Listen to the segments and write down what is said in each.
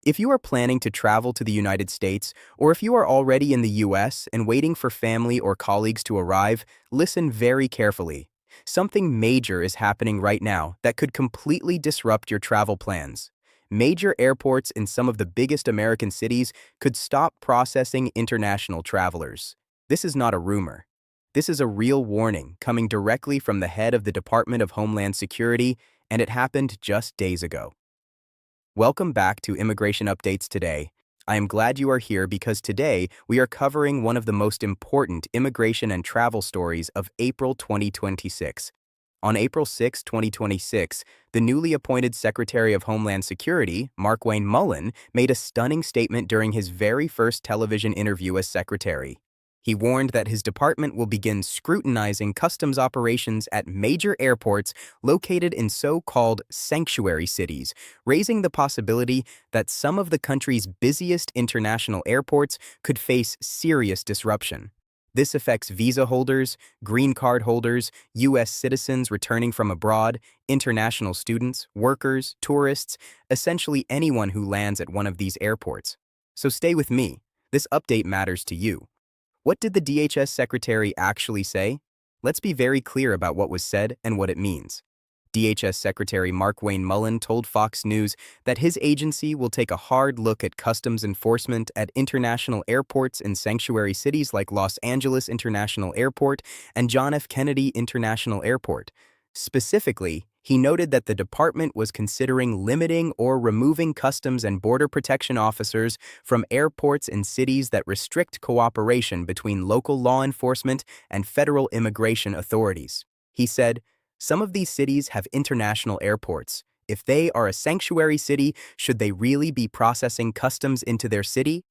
If you are planning to travel to the United States, or if you are already in the US and waiting for family or colleagues to arrive, listen very carefully. Something major is happening right now that could completely disrupt your travel plans. Major airports in some of the biggest American cities could stop processing international travelers. This is not a rumor. This is a real warning coming directly from the head of the Department of Homeland Security, and it happened just days ago. Welcome back to Immigration Updates Today. I am glad you are here because today we are covering one of the most important immigration and travel stories of April 2026. On April 6, 2026, the newly appointed Secretary of Homeland Security, Markwayne Mullin, made a stunning statement during his very first television interview as Secretary. He warned that his department will begin scrutinizing customs operations at major airports located in so-called sanctuary cities, raising the possibility that some of the country's busiest international airports could face serious disruption. This affects visa holders, green card holders, U.S. citizens returning from abroad, international students, workers, tourists, essentially anyone who lands at one of these airports. So stay with me. This update matters to you. What did the DHS Secretary actually say? Let's be very clear about what was said and what it means. DHS Secretary Markwayne Mullin told Fox News that his agency will take a hard look at customs enforcement at international airports in sanctuary cities like Los Angeles International Airport and John F. Kennedy International Airport. Specifically, he noted that the department was considering limiting or removing Customs and Border Protection officers from airports in cities that restrict cooperation between local law enforcement and federal immigration authorities. He said, "Some of these cities have international airports. If they are a sanctuary city, should they really be processing customs into their city?"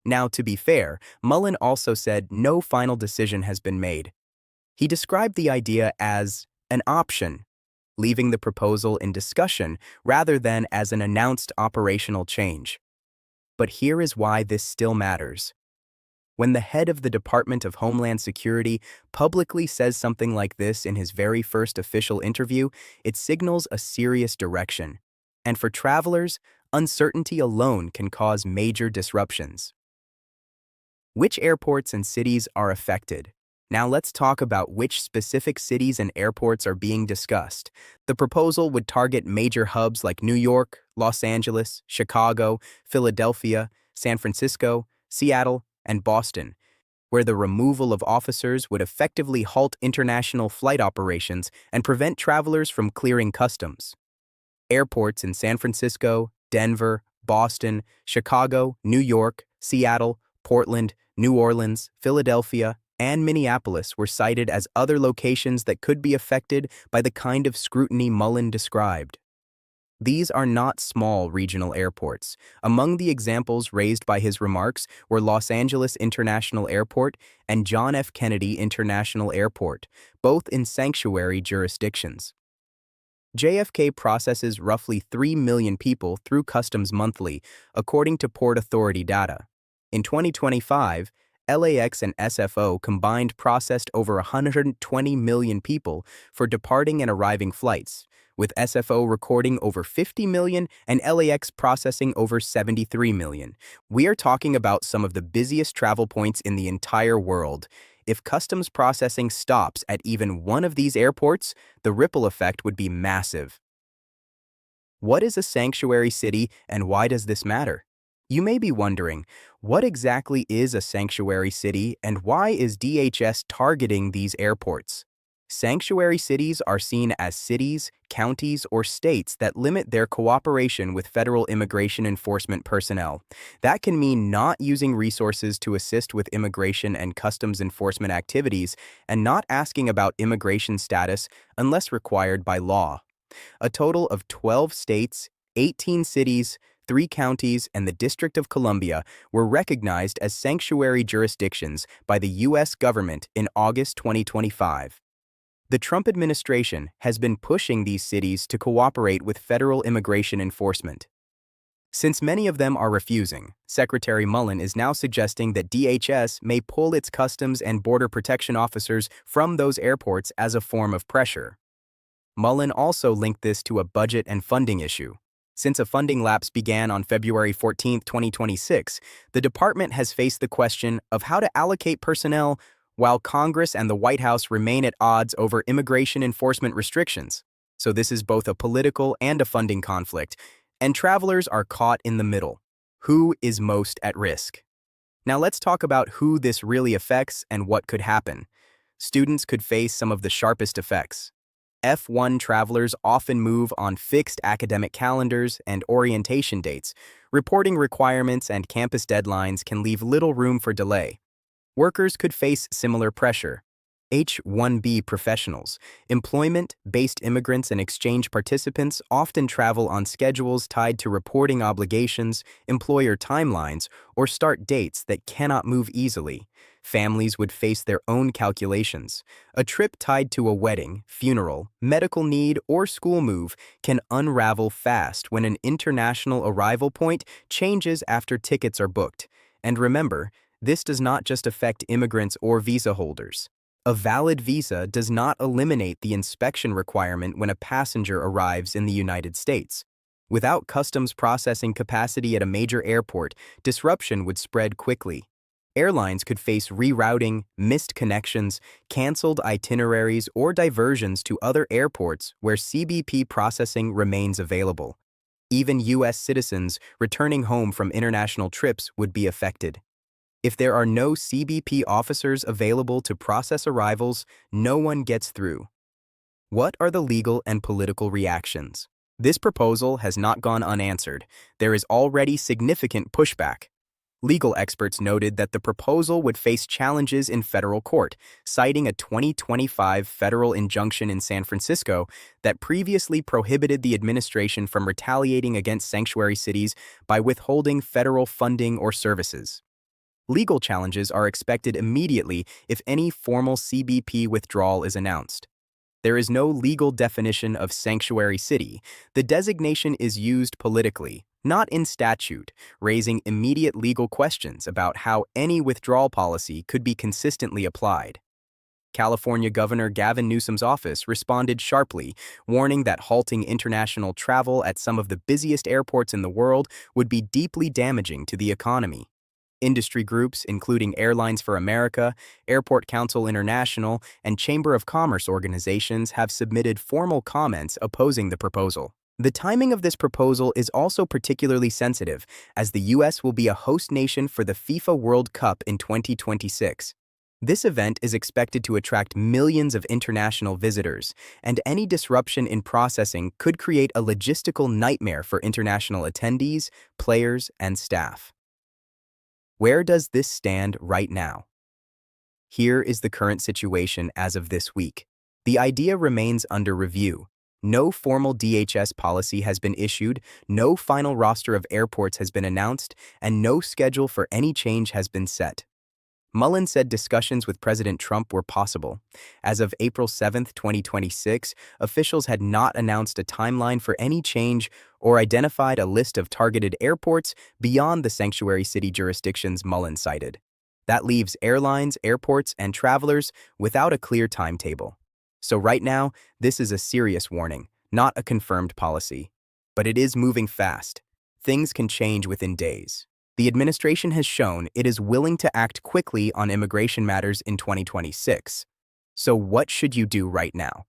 Now, to be fair, Mullin also said no final decision has been made. He described the idea as an option, leaving the proposal in discussion rather than as an announced operational change. But here is why this still matters. When the head of the Department of Homeland Security publicly says something like this in his very first official interview, it signals a serious direction. And for travelers, uncertainty alone can cause major disruptions. Which airports and cities are affected? Now let's talk about which specific cities and airports are being discussed. The proposal would target major hubs like New York, Los Angeles, Chicago, Philadelphia, San Francisco, Seattle, and Boston, where the removal of officers would effectively halt international flight operations and prevent travelers from clearing customs. Airports in San Francisco, Denver, Boston, Chicago, New York, Seattle, Portland, New Orleans, Philadelphia, and Minneapolis were cited as other locations that could be affected by the kind of scrutiny Mullin described. These are not small regional airports. Among the examples raised by his remarks were Los Angeles International Airport and John F. Kennedy International Airport, both in sanctuary jurisdictions. JFK processes roughly 3 million people through customs monthly, according to Port Authority data. In 2025, LAX and SFO combined processed over 120 million people for departing and arriving flights, with SFO recording over 50 million and LAX processing over 73 million. We are talking about some of the busiest travel points in the entire world. If customs processing stops at even one of these airports, the ripple effect would be massive. What is a sanctuary city and why does this matter? You may be wondering, what exactly is a sanctuary city and why is DHS targeting these airports? Sanctuary cities are seen as cities, counties, or states that limit their cooperation with federal immigration enforcement personnel. That can mean not using resources to assist with immigration and customs enforcement activities and not asking about immigration status unless required by law. A total of 12 states, 18 cities, 3 counties, and the District of Columbia were recognized as sanctuary jurisdictions by the U.S. government in August 2025. The Trump administration has been pushing these cities to cooperate with federal immigration enforcement. Since many of them are refusing, Secretary Mullin is now suggesting that DHS may pull its Customs and Border Protection officers from those airports as a form of pressure. Mullin also linked this to a budget and funding issue. Since a funding lapse began on February 14, 2026, the department has faced the question of how to allocate personnel while Congress and the White House remain at odds over immigration enforcement restrictions. So this is both a political and a funding conflict, and travelers are caught in the middle. Who is most at risk? Now let's talk about who this really affects and what could happen. Students could face some of the sharpest effects. F1 travelers often move on fixed academic calendars and orientation dates. Reporting requirements and campus deadlines can leave little room for delay. Workers could face similar pressure. H-1B professionals, employment-based immigrants and exchange participants often travel on schedules tied to reporting obligations, employer timelines, or start dates that cannot move easily. Families would face their own calculations. A trip tied to a wedding, funeral, medical need, or school move can unravel fast when an international arrival point changes after tickets are booked. And remember, this does not just affect immigrants or visa holders. A valid visa does not eliminate the inspection requirement when a passenger arrives in the United States. Without customs processing capacity at a major airport, disruption would spread quickly. Airlines could face rerouting, missed connections, canceled itineraries, or diversions to other airports where CBP processing remains available. Even U.S. citizens returning home from international trips would be affected. If there are no CBP officers available to process arrivals, no one gets through. What are the legal and political reactions? This proposal has not gone unanswered. There is already significant pushback. Legal experts noted that the proposal would face challenges in federal court, citing a 2025 federal injunction in San Francisco that previously prohibited the administration from retaliating against sanctuary cities by withholding federal funding or services. Legal challenges are expected immediately if any formal CBP withdrawal is announced. There is no legal definition of sanctuary city. The designation is used politically, not in statute, raising immediate legal questions about how any withdrawal policy could be consistently applied. California Governor Gavin Newsom's office responded sharply, warning that halting international travel at some of the busiest airports in the world would be deeply damaging to the economy. Industry groups, including Airlines for America, Airport Council International, and Chamber of Commerce organizations, have submitted formal comments opposing the proposal. The timing of this proposal is also particularly sensitive, as the U.S. will be a host nation for the FIFA World Cup in 2026. This event is expected to attract millions of international visitors, and any disruption in processing could create a logistical nightmare for international attendees, players, and staff. Where does this stand right now? Here is the current situation as of this week. The idea remains under review. No formal DHS policy has been issued, no final roster of airports has been announced, and no schedule for any change has been set. Mullin said discussions with President Trump were possible. As of April 7, 2026, officials had not announced a timeline for any change or identified a list of targeted airports beyond the sanctuary city jurisdictions Mullin cited. That leaves airlines, airports, and travelers without a clear timetable. So right now, this is a serious warning, not a confirmed policy. But it is moving fast. Things can change within days. The administration has shown it is willing to act quickly on immigration matters in 2026. So what should you do right now?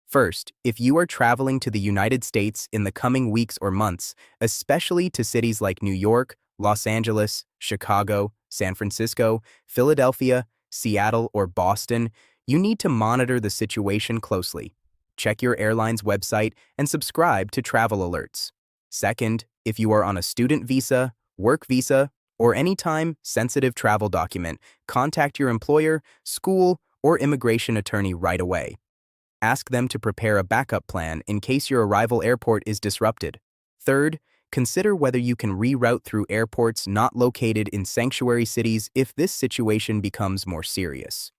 First, if you are traveling to the United States in the coming weeks or months, especially to cities like New York, Los Angeles, Chicago, San Francisco, Philadelphia, Seattle, or Boston, you need to monitor the situation closely. Check your airline's website and subscribe to travel alerts. Second, if you are on a student visa, work visa, or any time-sensitive travel document, contact your employer, school, or immigration attorney right away. Ask them to prepare a backup plan in case your arrival airport is disrupted. Third, consider whether you can reroute through airports not located in sanctuary cities if this situation becomes more serious.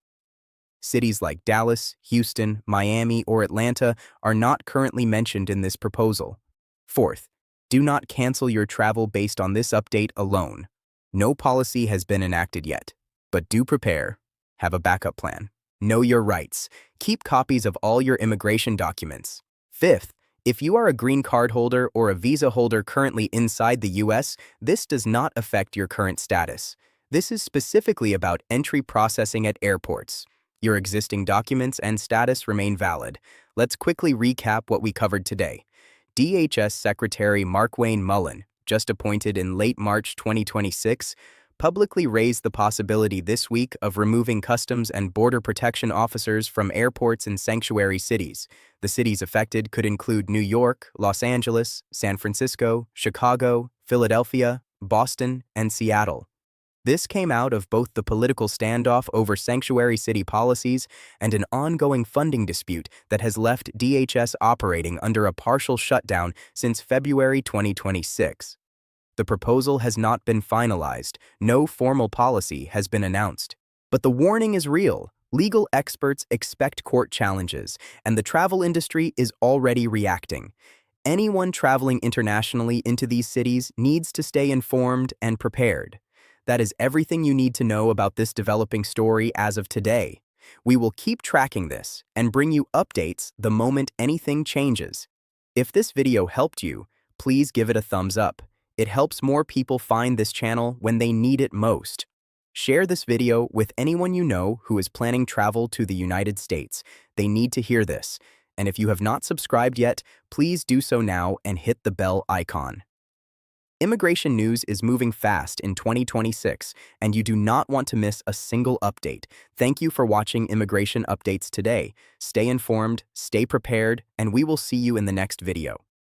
Cities like Dallas, Houston, Miami, or Atlanta are not currently mentioned in this proposal. Fourth, do not cancel your travel based on this update alone. No policy has been enacted yet, but do prepare. Have a backup plan. Know your rights. Keep copies of all your immigration documents. Fifth, If you are a green card holder or a visa holder currently inside the US, this does not affect your current status. This is specifically about entry processing at airports. Your existing documents and status remain valid. Let's quickly recap what we covered today. DHS Secretary Markwayne Mullin, just appointed in late March 2026, publicly raised the possibility this week of removing Customs and Border Protection officers from airports in sanctuary cities. The cities affected could include New York, Los Angeles, San Francisco, Chicago, Philadelphia, Boston, and Seattle. This came out of both the political standoff over sanctuary city policies and an ongoing funding dispute that has left DHS operating under a partial shutdown since February 2026. The proposal has not been finalized. No formal policy has been announced. But the warning is real. Legal experts expect court challenges, and the travel industry is already reacting. Anyone traveling internationally into these cities needs to stay informed and prepared. That is everything you need to know about this developing story as of today. We will keep tracking this and bring you updates the moment anything changes. If this video helped you, please give it a thumbs up. It helps more people find this channel when they need it most. Share this video with anyone you know who is planning travel to the United States. They need to hear this. And if you have not subscribed yet, please do so now and hit the bell icon. Immigration news is moving fast in 2026, and you do not want to miss a single update. Thank you for watching Immigration Updates today. Stay informed, stay prepared, and we will see you in the next video.